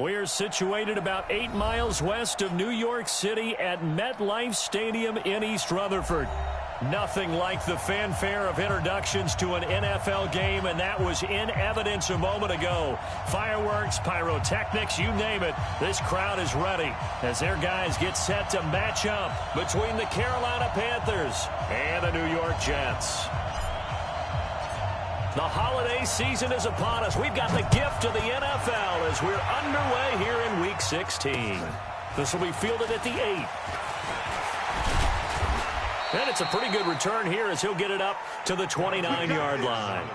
We are situated about 8 miles west of New York City at MetLife Stadium in East Rutherford. Nothing like the fanfare of introductions to an NFL game, and that was in evidence a moment ago. Fireworks, pyrotechnics, you name it. This crowd is ready as their guys get set to match up between the Carolina Panthers and the New York Jets. The holiday season is upon us. We've got the gift of the NFL as we're underway here in Week 16. This will be fielded at the 8. And it's a pretty good return here as he'll get it up to the 29-yard line.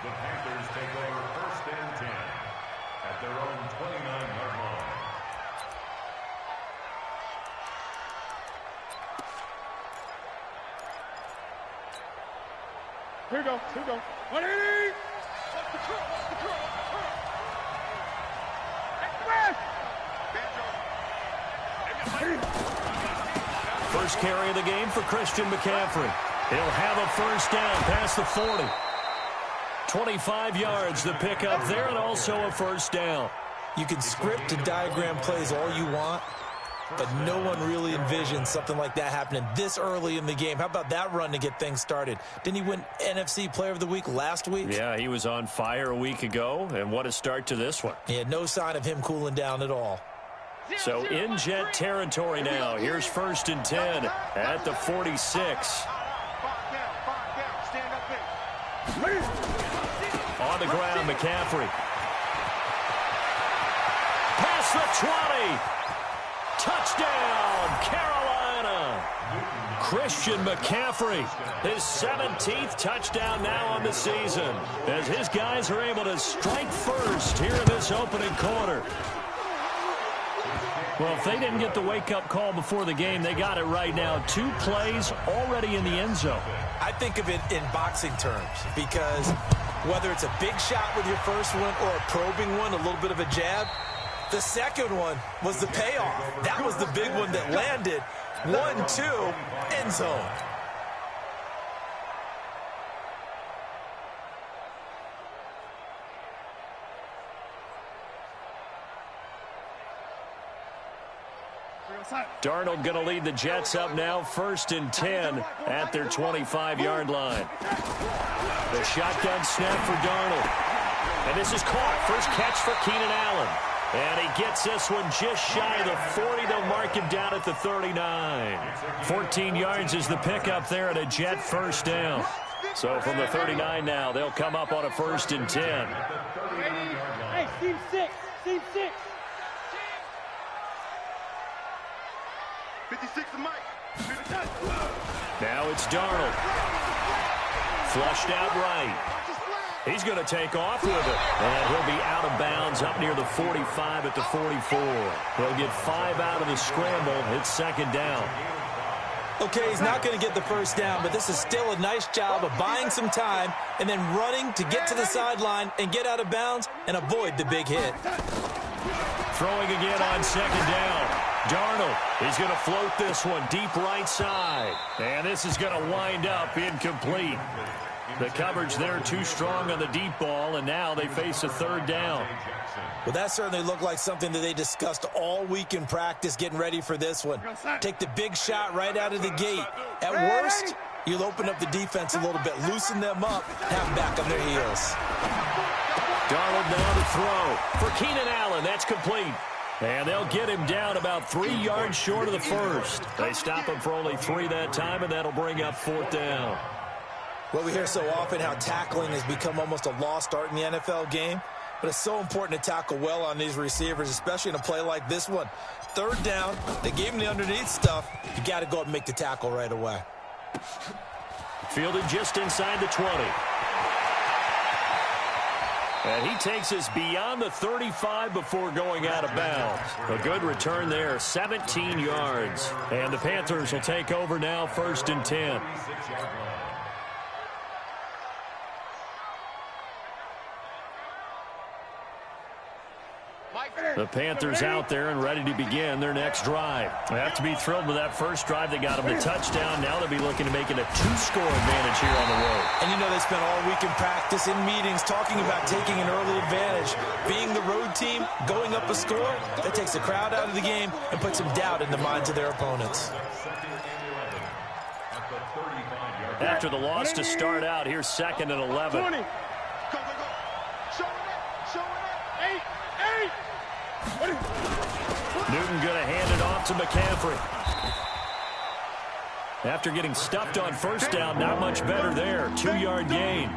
The Panthers take over 1st and 10 at their own 29-yard line. Here we go. 180! First carry of the game for Christian McCaffrey. He'll have a first down past the 40. 25 yards the pickup there, and also a first down. You can script and diagram plays all you want, but no one really envisions something like that happening this early in the game. How about that run to get things started? Didn't he win NFC Player of the Week last week? Yeah, he was on fire a week ago, and what a start to this one. Yeah, no sign of him cooling down at all. So in Jet territory now. Here's 1st and 10 at the 46. On the ground, McCaffrey. Past the 20. Touchdown, Carolina. Christian McCaffrey, his 17th touchdown now on the season, as his guys are able to strike first here in this opening quarter. Well, if they didn't get the wake-up call before the game, they got it right now. 2 plays already in the end zone. I think of it in boxing terms because whether it's a big shot with your first one or a probing one, a little bit of a jab, the second one was the payoff. That was the big one that landed. 1-2, end zone. Darnold going to lead the Jets up now, 1st and 10 at their 25-yard line. The shotgun snap for Darnold. And this is caught. First catch for Keenan Allen. And he gets this one just shy of the 40. They'll mark him down at the 39. 14 yards is the pickup there at a Jet first down. So from the 39 now, they'll come up on a 1st and 10. Hey, Team 6. Team 6. 56 to Mike. Now it's Darnold. Flushed out right. He's going to take off with it. And he'll be out of bounds up near the 45 at the 44. He'll get 5 out of the scramble. It's 2nd down. Okay, he's not going to get the first down, but this is still a nice job of buying some time and then running to get to the sideline and get out of bounds and avoid the big hit. Throwing again on 2nd down. Darnold, he's going to float this one deep right side. And this is going to wind up incomplete. The coverage there too strong on the deep ball, and now they face a 3rd down. Well, that certainly looked like something that they discussed all week in practice getting ready for this one. Take the big shot right out of the gate. At worst, you'll open up the defense a little bit, loosen them up, have them back on their heels. Darnold now to throw for Keenan Allen. That's complete. And they'll get him down about 3 yards short of the first. They stop him for only 3 that time, and that'll bring up 4th down. Well, we hear so often how tackling has become almost a lost art in the NFL game, but it's so important to tackle well on these receivers, especially in a play like this one. 3rd down, they gave him the underneath stuff. You got to go up and make the tackle right away. Fielded just inside the 20. And he takes us beyond the 35 before going out of bounds. A good return there, 17 yards. And the Panthers will take over now, 1st and 10. Mike. The Panthers out there and ready to begin their next drive. They have to be thrilled with that first drive that got them the touchdown. Now they'll be looking to make it a 2-score advantage here on the road. And you know they spent all week in practice, in meetings, talking about taking an early advantage. Being the road team, going up a score, that takes the crowd out of the game and puts some doubt in the minds of their opponents. After the loss to start out, here's 2nd and 11. 20. Go, go, go. Show it up. Show it up. 8. Newton going to hand it off to McCaffrey. After getting stuffed on first down, not much better there. 2-yard gain.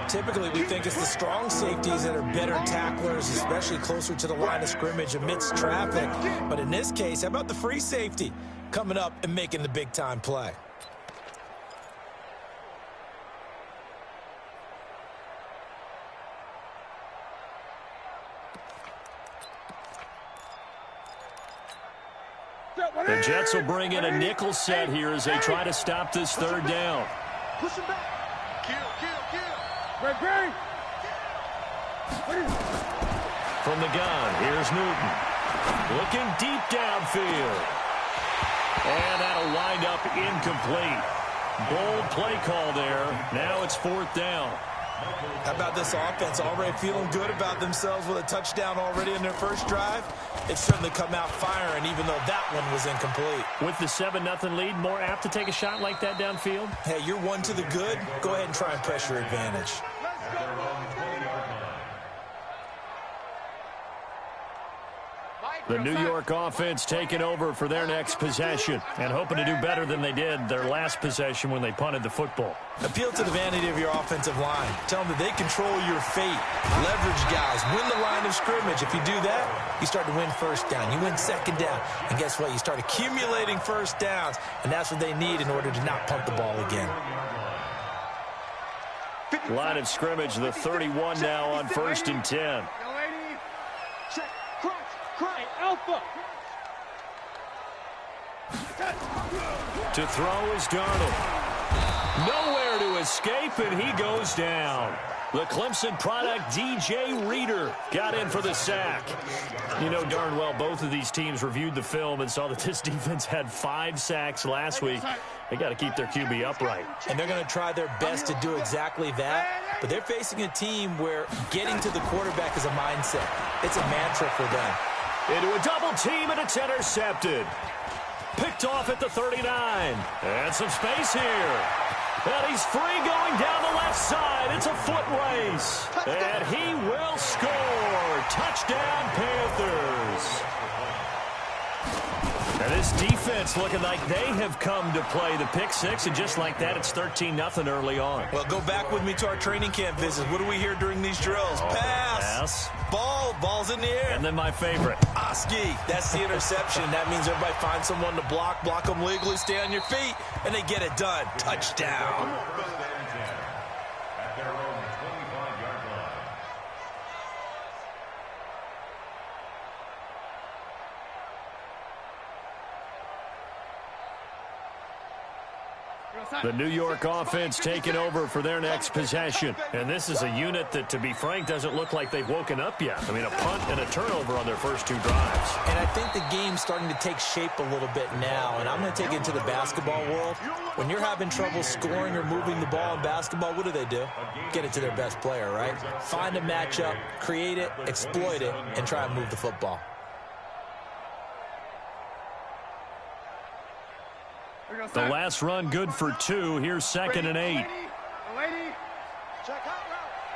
Typically, we think it's the strong safeties that are better tacklers, especially closer to the line of scrimmage amidst traffic. But in this case, how about the free safety coming up and making the big-time play? The Jets will bring in a nickel set here as they try to stop this third down. Push him back. Kill. Ray. From the gun, here's Newton. Looking deep downfield. And that'll wind up incomplete. Bold play call there. Now it's 4th down. How about this offense already feeling good about themselves with a touchdown already in their first drive? It's certainly come out firing, even though that one was incomplete. With the 7-0 lead, more apt to take a shot like that downfield? Hey, you're one to the good. Go ahead and try and press your advantage. The New York offense taking over for their next possession and hoping to do better than they did their last possession when they punted the football. Appeal to the vanity of your offensive line. Tell them that they control your fate. Leverage guys. Win the line of scrimmage. If you do that, you start to win first down. You win second down. And guess what? You start accumulating first downs, and that's what they need in order to not punt the ball again. Line of scrimmage, the 31 now on 1st and 10. Alpha. To throw is Darnold. Nowhere to escape, and he goes down. The Clemson product, DJ Reader, got in for the sack. You know darn well both of these teams reviewed the film and saw that this defense had 5 sacks last week. They got to keep their QB upright. And they're going to try their best to do exactly that. But they're facing a team where getting to the quarterback is a mindset. It's a mantra for them. Into a double team, and it's intercepted. Picked off at the 39. And some space here. And he's free going down the left side. It's a foot race. And he will score. Touchdown, Panthers. And this defense looking like they have come to play the pick six, and just like that, it's 13-0 early on. Well, go back with me to our training camp visit. What do we hear during these drills? Pass. Ball's in the air. And then my favorite. Oski. That's the interception. That means everybody finds someone to block them legally, stay on your feet, and they get it done. Touchdown. At their own 25-yard line. The New York offense taking over for their next possession. And this is a unit that, to be frank, doesn't look like they've woken up yet. I mean, a punt and a turnover on their first 2 drives. And I think the game's starting to take shape a little bit now. And I'm going to take it to the basketball world. When you're having trouble scoring or moving the ball in basketball, what do? Get it to their best player, right? Find a matchup, create it, exploit it, and try and move the football. The last run good for 2. Here's 2nd and 8.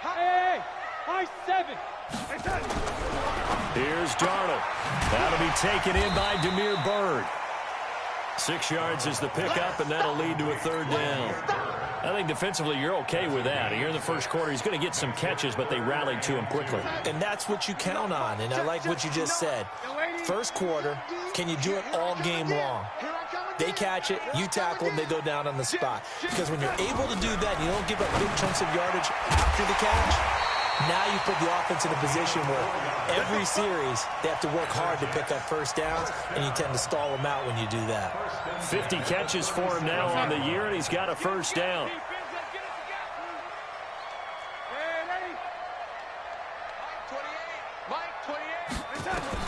Hey, high 7. Here's Darnold. That'll be taken in by Damiere Byrd. 6 yards is the pickup, and that'll lead to a 3rd down. I think defensively you're okay with that. Here in the first quarter, he's going to get some catches, but they rallied to him quickly. And that's what you count on, and I like what you just said. First quarter, can you do it all game long? They catch it, you tackle them, they go down on the spot. Because when you're able to do that, you don't give up big chunks of yardage after the catch, now you put the offense in a position where every series they have to work hard to pick up first downs, and you tend to stall them out when you do that. 50 catches for him now on the year, and he's got a first down. Mike 28.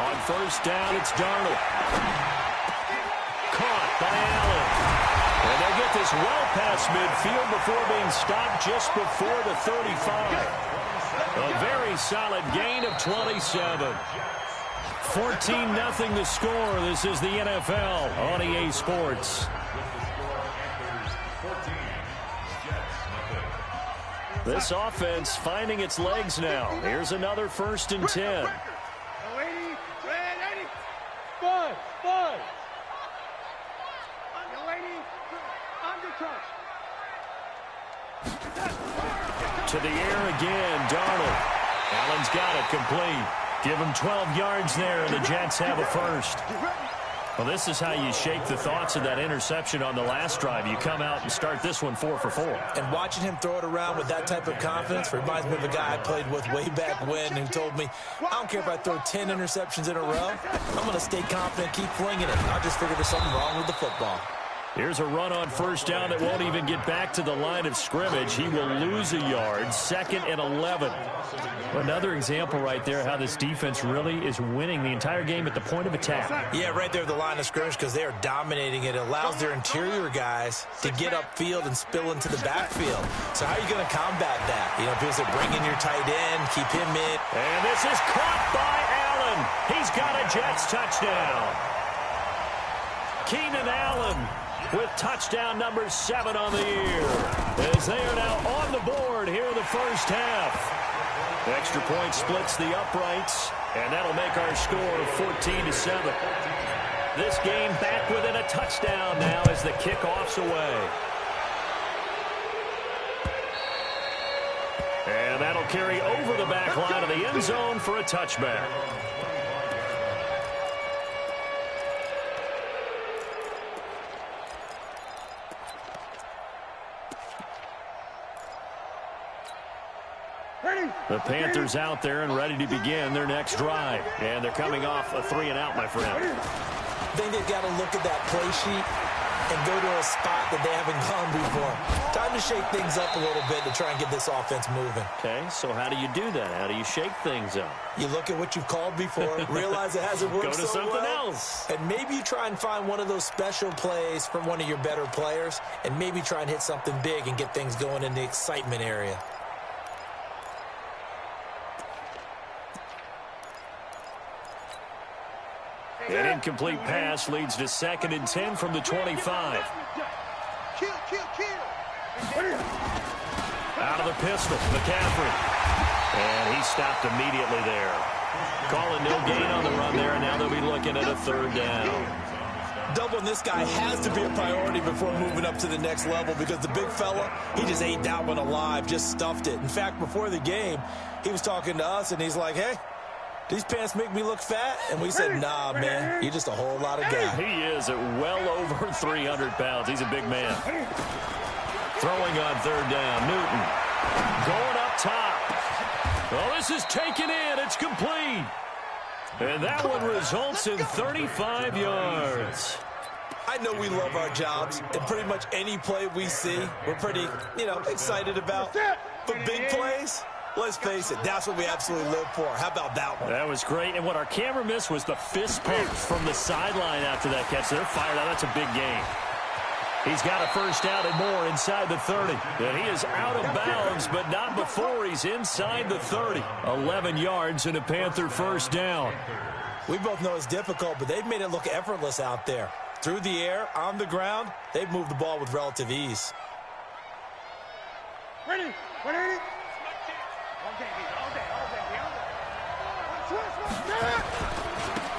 On first down, it's Darnold. Caught by Allen. And they'll get this well past midfield before being stopped just before the 35. A very solid gain of 27. 14-0 the score. This is the NFL on EA Sports. This offense finding its legs now. Here's another 1st and 10. To the air again, Darnold. Allen's got it complete. Give him 12 yards there, and the Jets have a first. Well, this is how you shake the thoughts of that interception on the last drive. You come out and start this one 4 for 4. And watching him throw it around with that type of confidence reminds me of a guy I played with way back when who told me, I don't care if I throw 10 interceptions in a row. I'm going to stay confident, keep flinging it. I'll just figure there's something wrong with the football. Here's a run on first down that won't even get back to the line of scrimmage. He will lose a yard. 2nd and 11. Another example right there how this defense really is winning the entire game at the point of attack. Yeah, right there at the line of scrimmage because they are dominating it. It allows their interior guys to get upfield and spill into the backfield. So how are you going to combat that? You know, people say bring in your tight end, keep him in. And this is caught by Allen. He's got a Jets touchdown. Keenan Allen with touchdown number 7 on the year, as they are now on the board here in the first half. Extra point splits the uprights, and that'll make our score 14-7. This game back within a touchdown now as the kickoff's away. And that'll carry over the back line of the end zone for a touchback. The Panthers out there and ready to begin their next drive. And they're coming off a 3-and-out, my friend. I think they've got to look at that play sheet and go to a spot that they haven't gone before. Time to shake things up a little bit to try and get this offense moving. Okay, so how do you do that? How do you shake things up? You look at what you've called before, realize it hasn't worked so well. Go to something else. And maybe you try and find one of those special plays from one of your better players, and maybe try and hit something big and get things going in the excitement area. An incomplete pass leads to 2nd and 10 from the 25. Out of the pistol, McCaffrey. And he stopped immediately there. Calling no gain on the run there, and now they'll be looking at a 3rd down. Doubling this guy has to be a priority before moving up to the next level because the big fella, he just ate that one alive, just stuffed it. In fact, before the game, he was talking to us, and he's like, hey, these pants make me look fat? And we said, nah, man, you're just a whole lot of guy. He is at well over 300 pounds. He's a big man. Throwing on 3rd down, Newton. Going up top. Well, this is taken in. It's complete. And that one results in 35 yards. I know we love our jobs, and pretty much any play we see, we're pretty, excited about. But big plays, let's face it, that's what we absolutely live for. How about that one? That was great. And what our camera missed was the fist pump from the sideline after that catch. They're fired out. That's a big game. He's got a 1st down and more inside the 30. And he is out of bounds, but not before he's inside the 30. 11 yards and a Panther 1st down. We both know it's difficult, but they've made it look effortless out there. Through the air, on the ground, they've moved the ball with relative ease. Ready.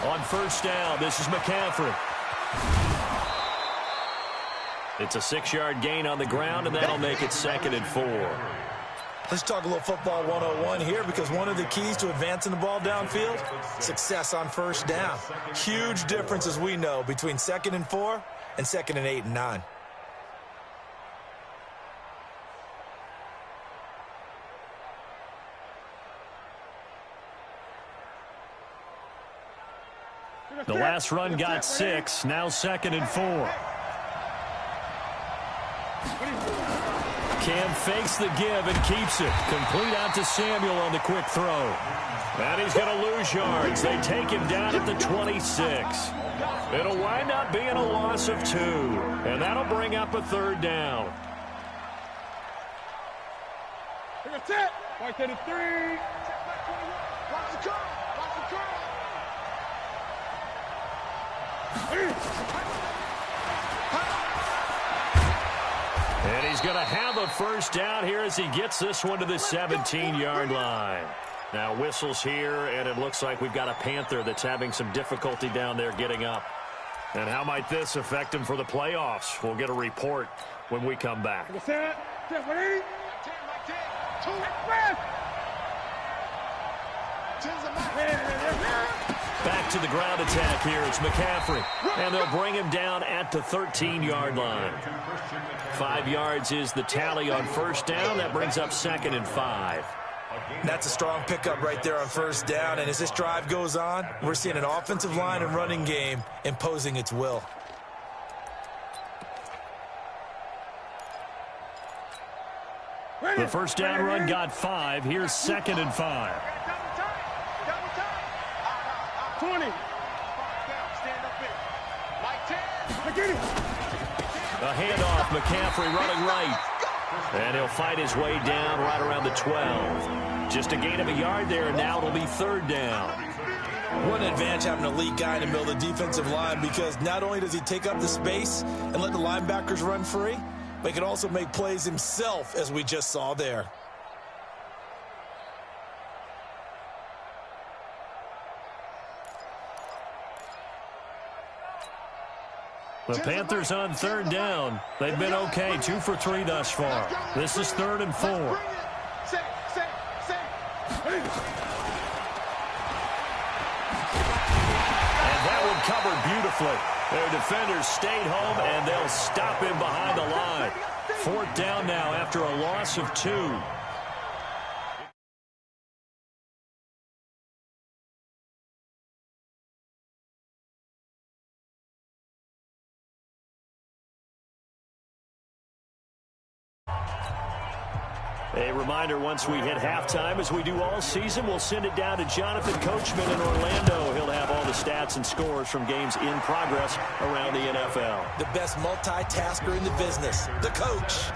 On 1st down, this is McCaffrey. It's a 6-yard gain on the ground, and that'll make it 2nd and 4. Let's talk a little football 101 here, because one of the keys to advancing the ball downfield, success on 1st down. Huge difference, as we know, between 2nd and 4 and 2nd and 8 and 9. The last run got 6, now 2nd and 4. Cam fakes the give and keeps it. Complete out to Samuel on the quick throw. And he's going to lose yards. They take him down at the 26. It'll wind up being a loss of 2. And that'll bring up a third down. That's it. Right to the 3. Watch the curl. Watch the curl. And he's going to have a first down here as he gets this one to the 17-yard line. Now whistles here, and it looks like we've got a Panther that's having some difficulty down there getting up. And how might this affect him for the playoffs? We'll get a report when we come back. Back to the ground attack here. It's McCaffrey. And they'll bring him down at the 13-yard line. 5 yards is the tally on first down. That brings up 2nd and 5. That's a strong pickup right there on first down. And as this drive goes on, we're seeing an offensive line and running game imposing its will. The first down run got 5. Here's 2nd and 5. 20. A handoff, McCaffrey running right. And he'll fight his way down right around the 12. Just a gain of a yard there, and now it'll be 3rd down. What an advantage having an elite guy in the middle of the defensive line, because not only does he take up the space and let the linebackers run free, but he can also make plays himself, as we just saw there. The Panthers on 3rd down. They've been okay, 2 for 3 thus far. This is 3rd and 4. And that one covered beautifully. Their defenders stayed home, and they'll stop him behind the line. 4th down now after a loss of 2. A reminder, once we hit halftime, as we do all season, we'll send it down to Jonathan Coachman in Orlando. He'll have all the stats and scores from games in progress around the NFL. The best multitasker in the business, the coach.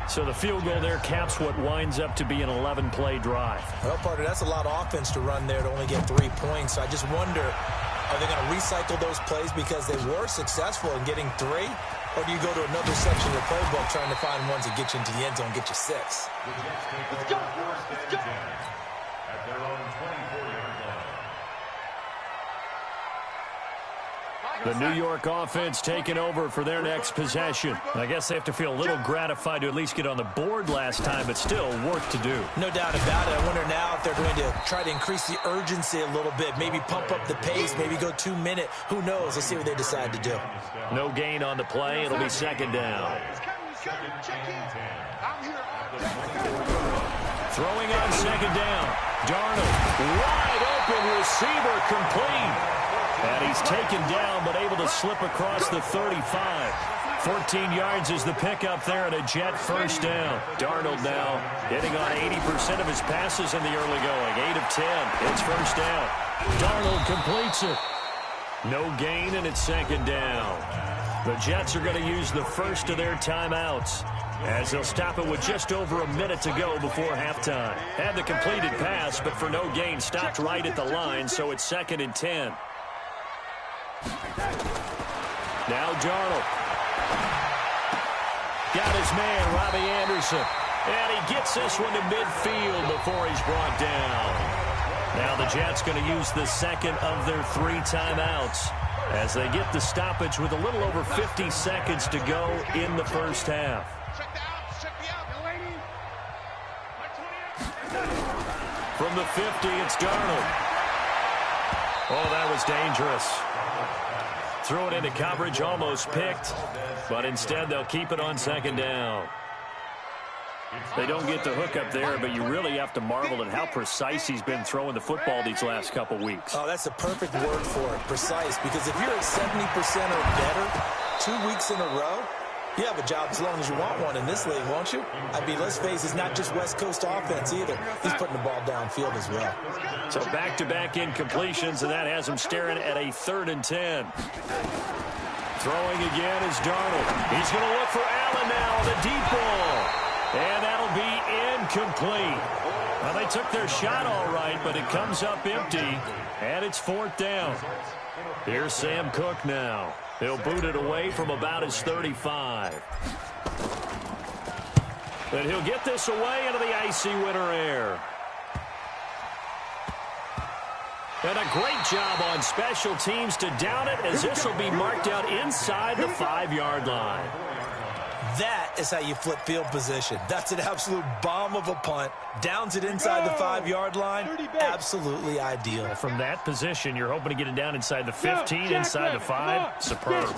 So the field goal there caps what winds up to be an 11-play drive. Well, partner, that's a lot of offense to run there to only get 3 points. So I just wonder, are they going to recycle those plays because they were successful in getting 3? Or do you go to another section of the playbook trying to find ones that get you into the end zone and get you 6? Let's go. Let's go. At their own 24-yard line. The New York offense taking over for their next possession. I guess they have to feel a little gratified to at least get on the board last time, but still work to do. No doubt about it. I wonder now if they're going to try to increase the urgency a little bit, maybe pump up the pace, maybe go 2-minute. Who knows? Let's see what they decide to do. No gain on the play. It'll be 2nd down. Throwing on 2nd down. Darnold, wide open receiver, complete. And he's taken down, but able to slip across the 35. 14 yards is the pickup there, and a Jet first down. Darnold now hitting on 80% of his passes in the early going. 8 of 10. It's first down. Darnold completes it. No gain, and it's 2nd down. The Jets are going to use the first of their timeouts, as they'll stop it with just over a minute to go before halftime. Had the completed pass, but for no gain, stopped right at the line, so it's 2nd and 10. Now Darnold. Got his man, Robbie Anderson. And he gets this one to midfield before he's brought down. Now the Jets going to use the 2nd of their 3 timeouts as they get the stoppage with a little over 50 seconds to go in the first half. From the 50, it's Darnold. Oh, that was dangerous. Throw it into coverage, almost picked, but instead they'll keep it on 2nd down. They don't get the hook up there, but you really have to marvel at how precise he's been throwing the football these last couple weeks. Oh, that's the perfect word for it, precise, because if you're at 70% or better 2 weeks in a row, You have a job as long as you want one in this league, won't you? I mean, let's face it, it's not just West Coast offense either. He's putting the ball downfield as well. So back-to-back incompletions, and that has him staring at a 3rd and 10. Throwing again is Darnold. He's going to look for Allen now on the deep ball. And that'll be incomplete. Well, they took their shot all right, but it comes up empty, and it's 4th down. Here's Sam Cook now. He'll boot it away from about his 35. And he'll get this away into the icy winter air. And a great job on special teams to down it, as this will be marked out inside the 5-yard line. That is how you flip field position. That's an absolute bomb of a punt. Downs it inside the 5-yard line. Absolutely ideal. From that position, you're hoping to get it down inside the 15, inside the 5. Superb.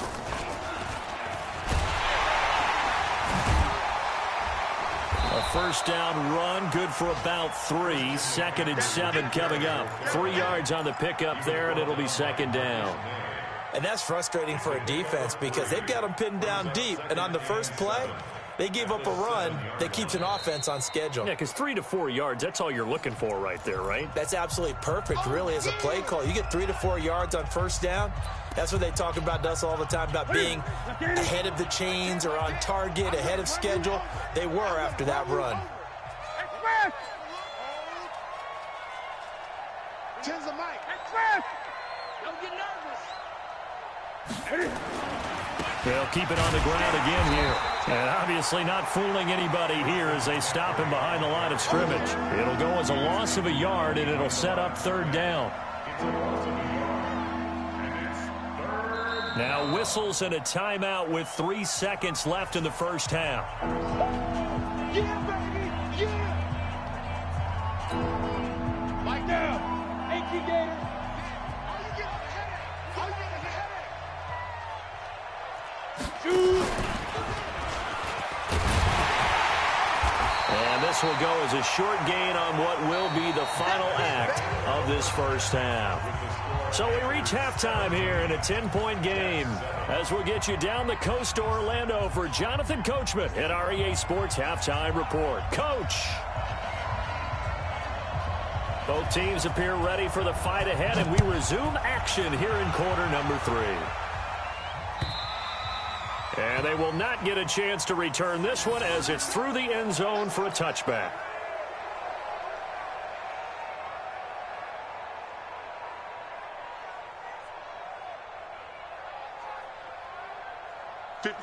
A 1st down run, good for about 3. 2nd and 7 coming up. 3 yards on the pickup there, and it'll be 2nd down. And that's frustrating for a defense because they've got them pinned down deep. And on the first play, they gave up a run that keeps an offense on schedule. Yeah, because 3 to 4 yards, that's all you're looking for right there, right? That's absolutely perfect, really, as a play call. You get 3 to 4 yards on 1st down. That's what they talk about us all the time, about being ahead of the chains or on target, ahead of schedule. They were after that run. Tens of Mike. Express! Don't get nervous. They'll keep it on the ground again here. And obviously not fooling anybody here as they stop him behind the line of scrimmage. It'll go as a loss of a yard, and it'll set up 3rd down. Now whistles and a timeout with 3 seconds left in the 1st half. Yeah, baby! Yeah! Mike down. AT Gator. All you get is a headache. All you get is a headache. Shoot! And this will go as a short gain on what will be the final act of this 1st half. So we reach halftime here in a 10-point game as we'll get you down the coast to Orlando for Jonathan Coachman at our EA Sports Halftime Report. Coach! Both teams appear ready for the fight ahead, and we resume action here in quarter number 3. And they will not get a chance to return this one as it's through the end zone for a touchback.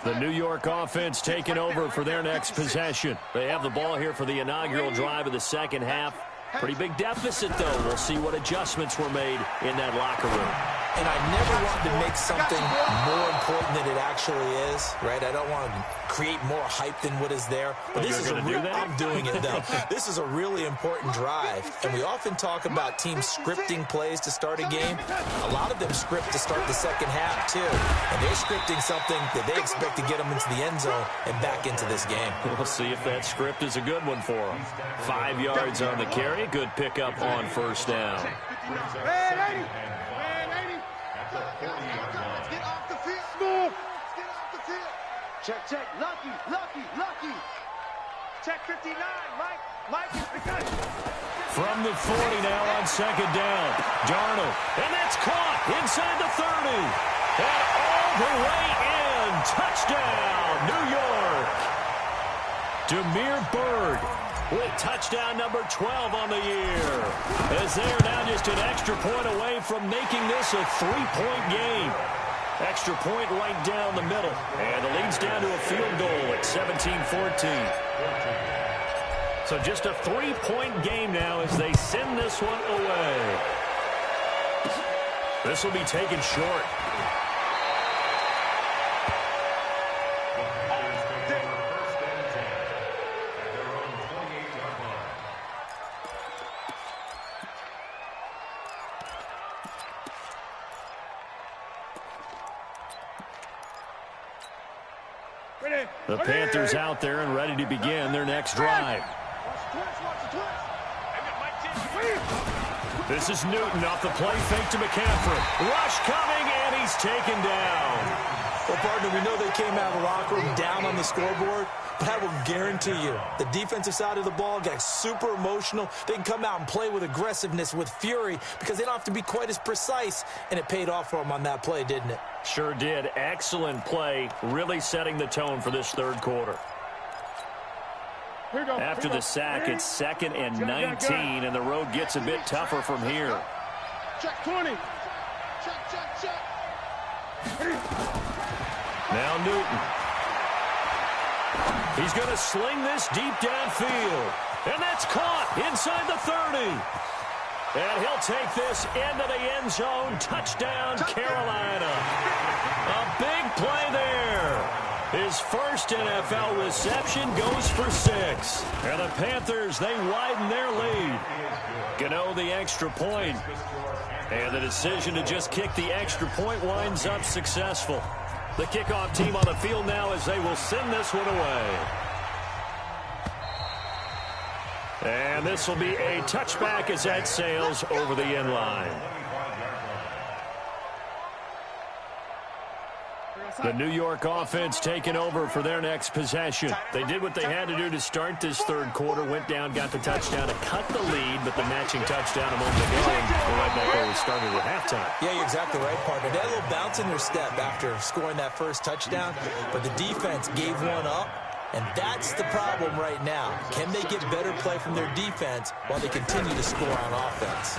The New York offense taking over for their next possession. They have the ball here for the inaugural drive of the 2nd half. Pretty big deficit, though. We'll see what adjustments were made in that locker room. And I never want to make something more important than it actually is, right? I don't want to create more hype than what is there. But this is a real, I'm doing it, though. This is a really important drive. And we often talk about teams scripting plays to start a game. A lot of them script to start the 2nd half, too. And they're scripting something that they expect to get them into the end zone and back into this game. We'll see if that script is a good one for them. 5 yards on the carry. Good pickup on 1st down. Red 80. Red 80. Let's get off the field. Smooth. Let's get off the field. Check, check. Lucky, lucky, lucky. Check 59. Mike is the gun. From the 40 now on 2nd down. Darnold. And that's caught inside the 30. And all the way in. Touchdown, New York. Damiere Byrd with touchdown number 12 on the year. As they are now just an extra point away from making this a 3-point game. Extra point right down the middle. And it leads down to a field goal at 17-14. So just a 3-point game now as they send this one away. This will be taken short. The Panthers out there and ready to begin their next drive. This is Newton off the play fake to McCaffrey. Rush coming, and he's taken down. Well, partner, we know they came out of the locker room down on the scoreboard, but I will guarantee you the defensive side of the ball got super emotional. They can come out and play with aggressiveness, with fury, because they don't have to be quite as precise, and it paid off for them on that play, didn't it? Sure did. Excellent play, really setting the tone for this third quarter. After the sack, it's 2nd and 19, and the road gets a bit tougher from here. Check 20. Check. Now Newton. He's going to sling this deep downfield. And that's caught inside the 30. And he'll take this into the end zone. Touchdown, Carolina. A big play there. His first NFL reception goes for 6. And the Panthers, they widen their lead. Gano the extra point. And the decision to just kick the extra point winds up successful. The kickoff team on the field now as they will send this one away. And this will be a touchback as that sails over the end line. The New York offense taking over for their next possession. They did what they had to do to start this third quarter. Went down, got the touchdown to cut the lead, but the matching touchdown a moment ago, and we're right back where we started at halftime. Yeah, you're exactly right, partner. They had a little bounce in their step after scoring that first touchdown, but the defense gave one up, and that's the problem right now. Can they get better play from their defense while they continue to score on offense?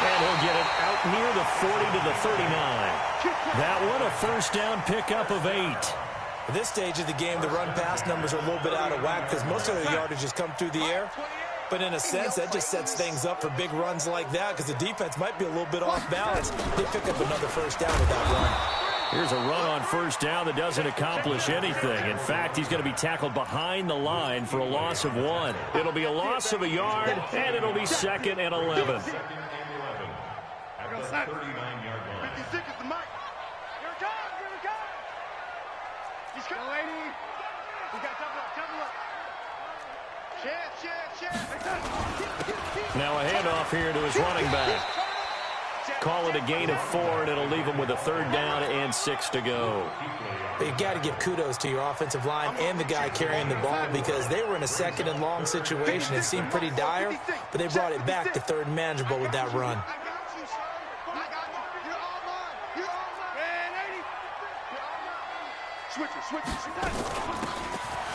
And he'll get it out near the 40 to the 39. That one, a first down pickup of 8. At this stage of the game, the run-pass numbers are a little bit out of whack because most of the yardage has come through the air. But in a sense, that just sets things up for big runs like that because the defense might be a little bit off balance. They pick up another first down with that run. Here's a run on first down that doesn't accomplish anything. In fact, he's going to be tackled behind the line for a loss of 1. It'll be a loss of a yard, and it'll be 2nd and 11. At the 39-yard line. 56 is the mic. Here it comes. He's coming. Lady. We got double up. Share. Now a handoff here to his running back. Call it a gain of 4, and it'll leave him with a 3rd down and 6 to go. But you got to give kudos to your offensive line and the guy carrying the ball because they were in a 2nd and long situation. It seemed pretty dire, but they brought it back to 3rd and manageable with that run.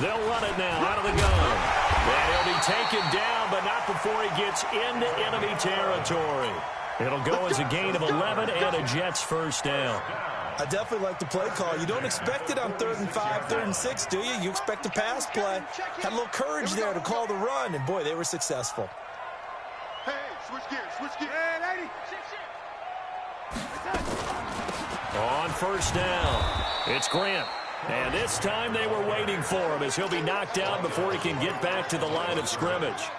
They'll run it now out of the gun. And he'll be taken down, but not before he gets into enemy territory. It'll go as a gain of 11 and a Jets first down. I definitely like the play call. You don't expect it on 3rd and 5, 3rd and 6, do you? You expect a pass play. Had a little courage there to call the run, and boy, they were successful. Hey, switch gears. Hey, On first down, it's Grant. And this time they were waiting for him as he'll be knocked down before he can get back to the line of scrimmage.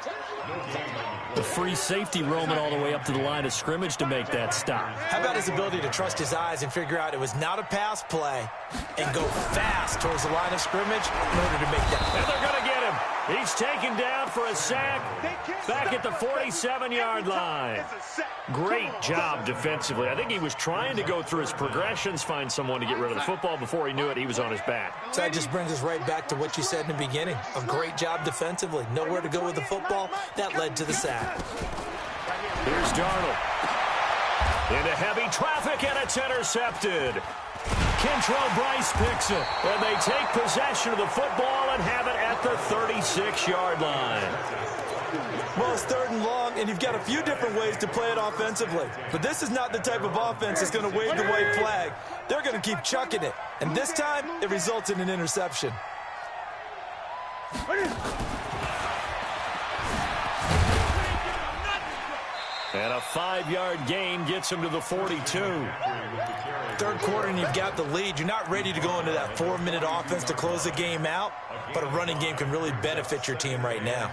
The free safety roaming all the way up to the line of scrimmage to make that stop. How about his ability to trust his eyes and figure out it was not a pass play and go fast towards the line of scrimmage in order to make that play. And they're going to get him. He's taken down for a sack back at the 47-yard line. Great job defensively. I think he was trying to go through his progressions, find someone to get rid of the football. Before he knew it, he was on his back. So that just brings us right back to what you said in the beginning. A great job defensively. Nowhere to go with the football. That led to the sack. Here's Darnold. Into heavy traffic, and it's intercepted. Kentrell Bryce picks it, and they take possession of the football and have it at the 36-yard line. Well, it's 3rd and long, and you've got a few different ways to play it offensively. But this is not the type of offense that's going to wave the white flag. They're going to keep chucking it. And this time, it results in an interception. And a 5-yard gain gets him to the 42. 3rd quarter, and you've got the lead. You're not ready to go into that 4-minute offense to close the game out, but a running game can really benefit your team right now.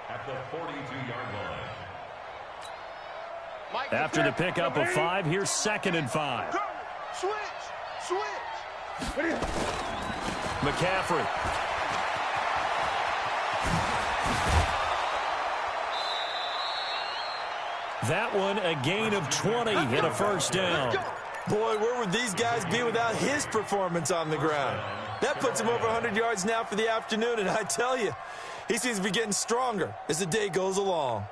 At the 42-yard line. After the pickup of 5, here's 2nd and 5. Switch. McCaffrey. That one a gain of 20 and a first down. Boy, where would these guys be without his performance on the ground? That puts him over 100 yards now for the afternoon, and I tell you, he seems to be getting stronger as the day goes along.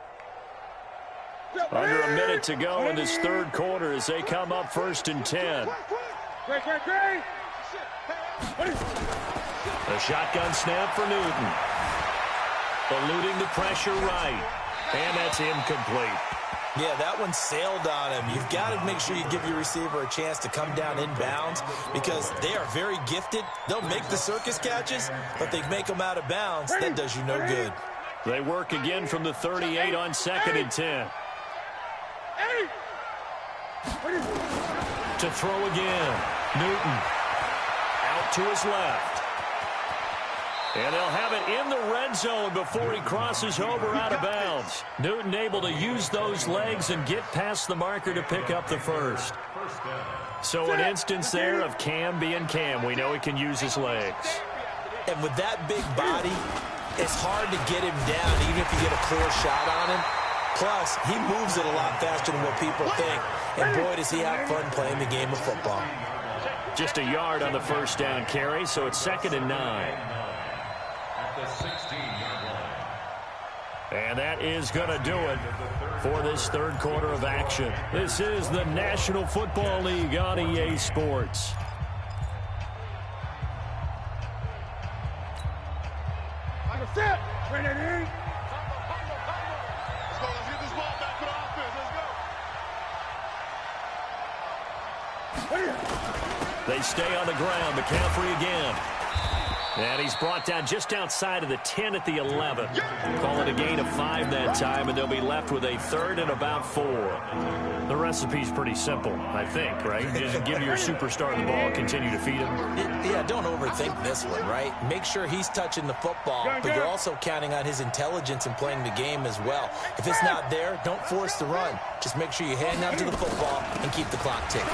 Under a minute to go in this third quarter as they come up 1st and 10. The shotgun snap for Newton. Eluding the pressure right. And that's incomplete. Yeah, that one sailed on him. You've got to make sure you give your receiver a chance to come down inbounds because they are very gifted. They'll make the circus catches, but they make them out of bounds. That does you no good. They work again from the 38 on 2nd and 10. To throw again. Newton. Out to his left. And they'll have it in the red zone before he crosses over out of bounds. Newton able to use those legs and get past the marker to pick up the first. So an instance there of Cam being Cam. We know he can use his legs. And with that big body, it's hard to get him down even if you get a clear shot on him. Plus, he moves it a lot faster than what people think. And boy, does he have fun playing the game of football. Just a yard on the first down carry, so it's 2nd and 9. And that is going to do it for this third quarter of action. This is the National Football League on EA Sports. Let's go. Let's get this ball back for the offense. Let's go. They stay on the ground. McCaffrey again. And he's brought down just outside of the 10 at the 11. Call it a gain of 5 that time, and they'll be left with a 3rd and about 4. The recipe's pretty simple, I think, right? Just give your superstar the ball, continue to feed him. Yeah, don't overthink this one, right? Make sure he's touching the football, but you're also counting on his intelligence in playing the game as well. If it's not there, don't force the run. Just make sure you hang on to the football and keep the clock ticking.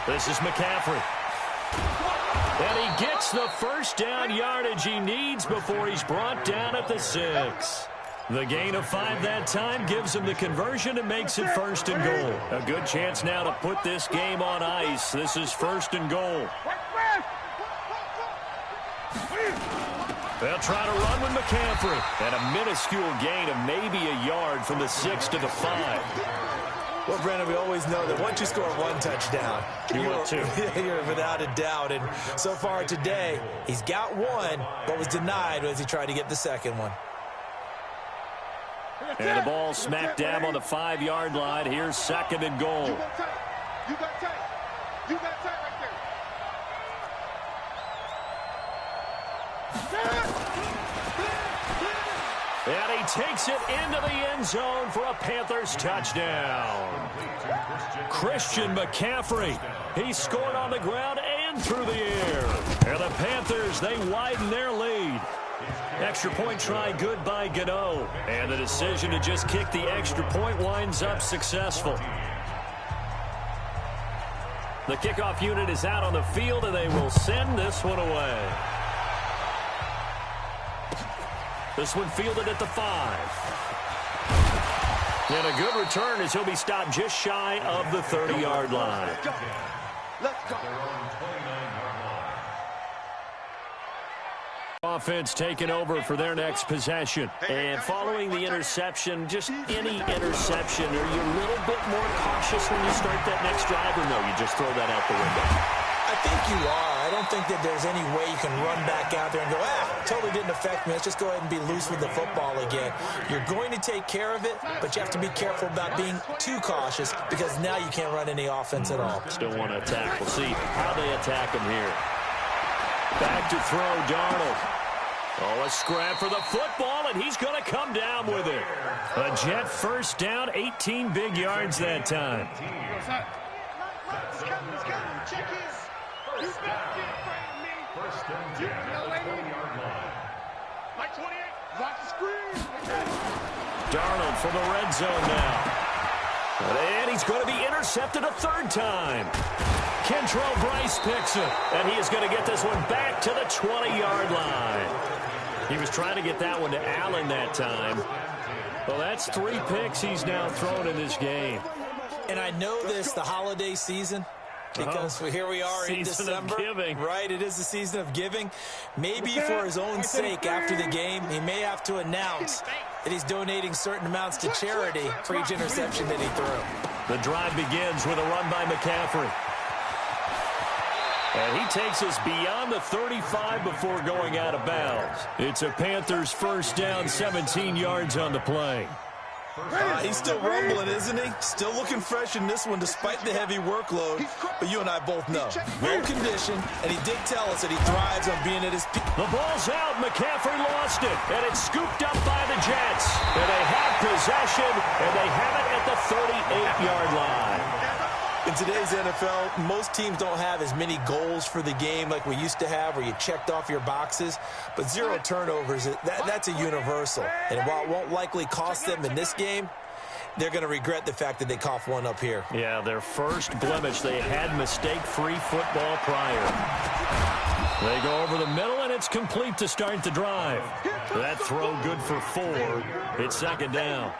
This is McCaffrey. And he gets the first down yardage he needs before he's brought down at the 6. The gain of 5 that time gives him the conversion and makes it 1st and goal. A good chance now to put this game on ice. This is 1st and goal. They'll try to run with McCaffrey. And a minuscule gain of maybe a yard from the 6 to the 5. Well, Brandon, we always know that once you score 1 touchdown, you're without a doubt. And so far today, he's got 1, but was denied as he tried to get the second one. And the ball smack dab on the 5-yard line. Here's 2nd and goal. You got tight. You got tight. You got tight right there. And he takes it into the end zone for a Panthers touchdown. Christian McCaffrey. He scored on the ground and through the air. And the Panthers, they widen their lead. Extra point try good by Gano. And the decision to just kick the extra point winds up successful. The kickoff unit is out on the field, and they will send this one away. This one fielded at the 5. And a good return as he'll be stopped just shy of the 30-yard line. Let's go. Offense taking over for their next possession. And following the interception, just any interception, are you a little bit more cautious when you start that next drive, or no, you just throw that out the window? I think you are. I don't think that there's any way you can run back out there and go, totally didn't affect me. Let's just go ahead and be loose with the football again. You're going to take care of it, but you have to be careful about being too cautious because now you can't run any offense at all. Still want to attack. We'll see how they attack him here. Back to throw, Darnold. Oh, a scrap for the football, and he's going to come down with it. A Jet first down, 18 big yards that time. Darnold from the red zone now. And he's going to be intercepted a 3rd time. Kentrell Bryce picks it, and he is going to get this one back to the 20-yard line. He was trying to get that one to Allen that time. Well, that's 3 picks he's now thrown in this game. And I know this, the holiday season, because here we are in December. Right, it is the season of giving. Maybe for his own sake after the game, he may have to announce that he's donating certain amounts to charity for each interception that he threw. The drive begins with a run by McCaffrey. And he takes us beyond the 35 before going out of bounds. It's a Panthers first down, 17 yards on the play. He's still rumbling, isn't he? Still looking fresh in this one despite the heavy workload. But you and I both know, well conditioned, and he did tell us that he thrives on being at his peak. The ball's out. McCaffrey lost it, and it's scooped up by the Jets. And they have possession, and they have it at the 38-yard line. In today's NFL, most teams don't have as many goals for the game like we used to have where you checked off your boxes. But 0 turnovers, that's a universal. And while it won't likely cost them in this game, they're going to regret the fact that they coughed one up here. Yeah, their first blemish. They had mistake-free football prior. They go over the middle, and it's complete to start the drive. That throw good for 4. It's second down.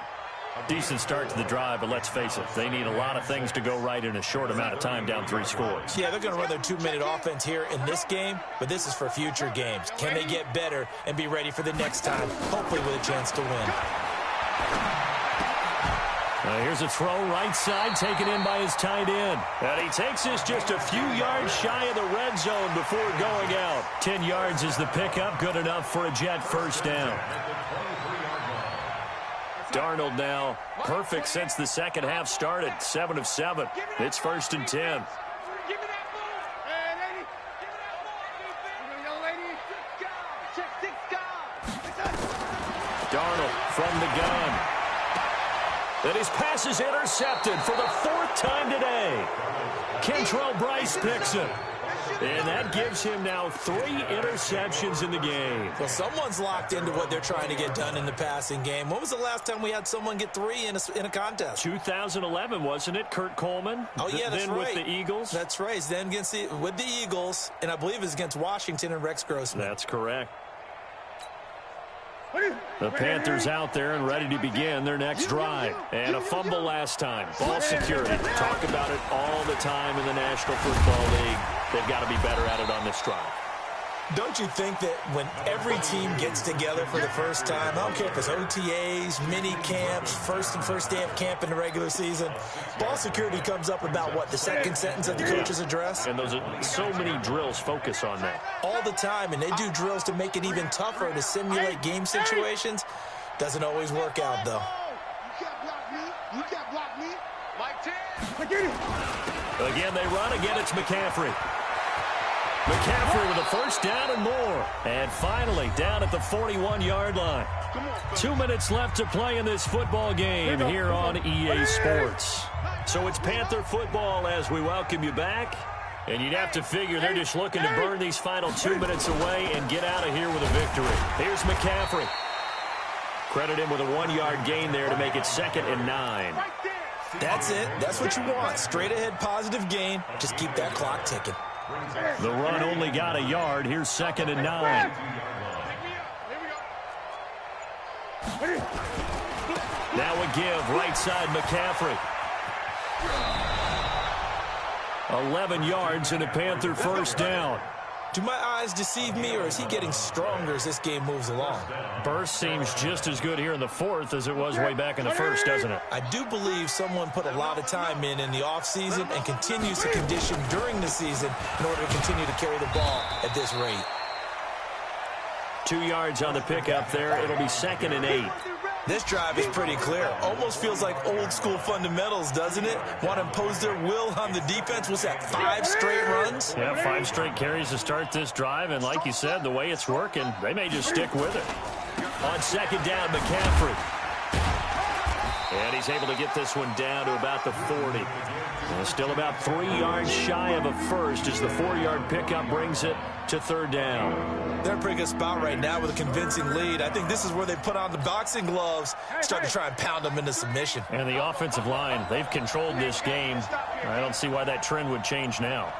Decent start to the drive, but let's face it, they need a lot of things to go right in a short amount of time, down 3 scores. Yeah, they're going to run their 2-minute offense here in this game, but this is for future games. Can they get better and be ready for the next time, hopefully with a chance to win? Here's a throw right side, taken in by his tight end. And he takes us just a few yards shy of the red zone before going out. 10 yards is the pickup, good enough for a Jet first down. Darnold now perfect since the second half started. 7 of 7. It's first and 10. Darnold from the gun. And his pass is intercepted for the 4th time today. Kentrell Bryce picks it. And that gives him now 3 interceptions in the game. Well, someone's locked into what they're trying to get done in the passing game. When was the last time we had someone get 3 in a contest? 2011, wasn't it? Kurt Coleman? Oh, yeah, that's then right. with the Eagles? That's right. Then with the Eagles, and I believe it's against Washington and Rex Grossman. That's correct. The Panthers out there and ready to begin their next drive. And a fumble last time. Ball security. Talk about it all the time in the National Football League. They've got to be better at it on this drive. Don't you think that when every team gets together for the first time, I don't care if it's OTAs, mini camps, first day of camp in the regular season, ball security comes up about, what, the second sentence of the coach's address? And those are so many drills focus on that. All the time, and they do drills to make it even tougher to simulate game situations. Doesn't always work out, though. You can't block me. Mike 10. Again, they run. Again, it's McCaffrey. McCaffrey with a first down and more. And finally, down at the 41-yard line. 2 minutes left to play in this football game here on EA Sports. So it's Panther football as we welcome you back. And you'd have to figure they're just looking to burn these final 2 minutes away and get out of here with a victory. Here's McCaffrey. Credit him with a 1-yard gain there to make it 2nd and 9. That's it. That's what you want. Straight ahead positive gain. Just keep that clock ticking. The run only got a yard. Here's 2nd and 9. Now a give, right side McCaffrey. 11 yards and a Panther first down. Do my eyes deceive me, or is he getting stronger as this game moves along? Burst seems just as good here in the 4th as it was way back in the 1st, doesn't it? I do believe someone put a lot of time in the offseason and continues to condition during the season in order to continue to carry the ball at this rate. 2 yards on the pickup there. It'll be 2nd and 8. This drive is pretty clear. Almost feels like old school fundamentals, doesn't it? Want to impose their will on the defense. What's that, 5 straight runs? Yeah, 5 straight carries to start this drive. And like you said, the way it's working, they may just stick with it. On 2nd down, McCaffrey. And he's able to get this one down to about the 40. And still about 3 yards shy of a first as the 4-yard pickup brings it to 3rd down. They're in a pretty good spot right now with a convincing lead. I think this is where they put on the boxing gloves, start to try and pound them into submission. And the offensive line, they've controlled this game. I don't see why that trend would change now.